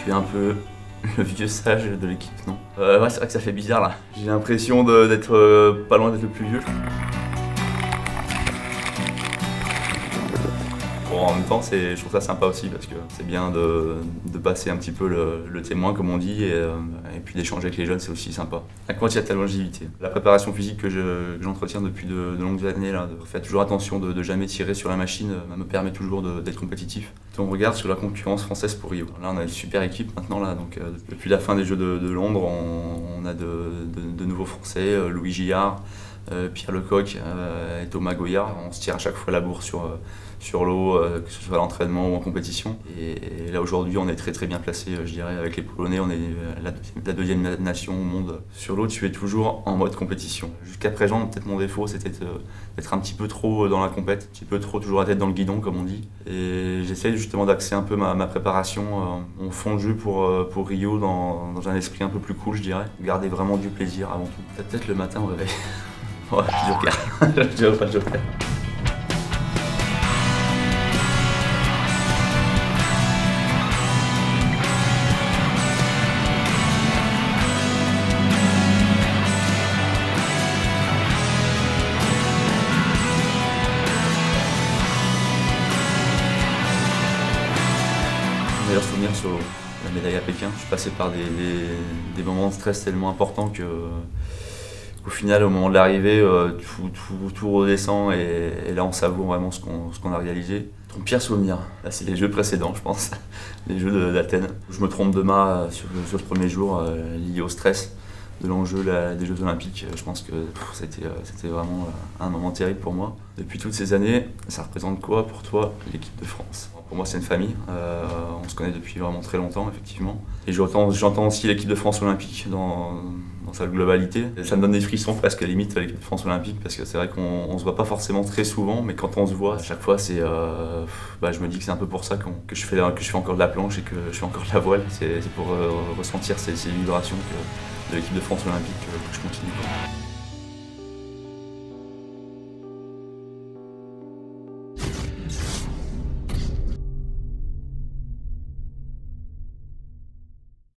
Tu es un peu le vieux sage de l'équipe, non? Ouais, c'est vrai que ça fait bizarre là. J'ai l'impression d'être pas loin d'être le plus vieux. Bon, en même temps, je trouve ça sympa aussi parce que c'est bien de passer un petit peu le témoin, comme on dit, et puis d'échanger avec les jeunes, c'est aussi sympa. À quoi tient ta longévité? La préparation physique que j'entretiens depuis de longues années, là, de faire toujours attention de jamais tirer sur la machine, me permet toujours d'être compétitif. On regarde sur la concurrence française pour Rio. Là, on a une super équipe maintenant, là, donc depuis la fin des Jeux de Londres, on a de nouveaux Français, Louis Gillard, Pierre Lecoq et Thomas Goyard. On se tire à chaque fois la bourre sur l'eau, que ce soit à l'entraînement ou en compétition. Et là aujourd'hui on est très bien placé, je dirais, avec les Polonais, on est la deuxième nation au monde. Sur l'eau tu es toujours en mode compétition. Jusqu'à présent peut-être mon défaut c'était d'être un petit peu trop dans la compète, un petit peu trop toujours la tête dans le guidon comme on dit. Et j'essaie justement d'axer un peu ma préparation, mon fond de jeu pour Rio dans un esprit un peu plus cool, je dirais. Garder vraiment du plaisir avant tout. Peut-être le matin au réveil. Ouais, joker. Je dirais pas le joker. Meilleur souvenir sur la médaille à Pékin. Je suis passé par des moments de stress tellement importants qu'au final, au moment de l'arrivée, tout redescend et là on savoure vraiment ce qu'on a réalisé. Ton pire souvenir, là c'est les jeux précédents je pense, les jeux d'Athènes. Je me trompe de mât sur le premier jour lié au stress de l'enjeu des Jeux Olympiques. Je pense que c'était vraiment un moment terrible pour moi. Depuis toutes ces années, ça représente quoi pour toi l'équipe de France? Pour moi c'est une famille, on se connaît depuis vraiment très longtemps effectivement. Et j'entends aussi l'équipe de France olympique dans sa globalité. Et ça me donne des frissons presque à la limite l'équipe de France olympique parce que c'est vrai qu'on se voit pas forcément très souvent, mais quand on se voit à chaque fois je me dis que c'est un peu pour ça que je fais encore de la planche et que je fais encore de la voile. C'est pour ressentir ces vibrations de l'équipe de France olympique que je continue.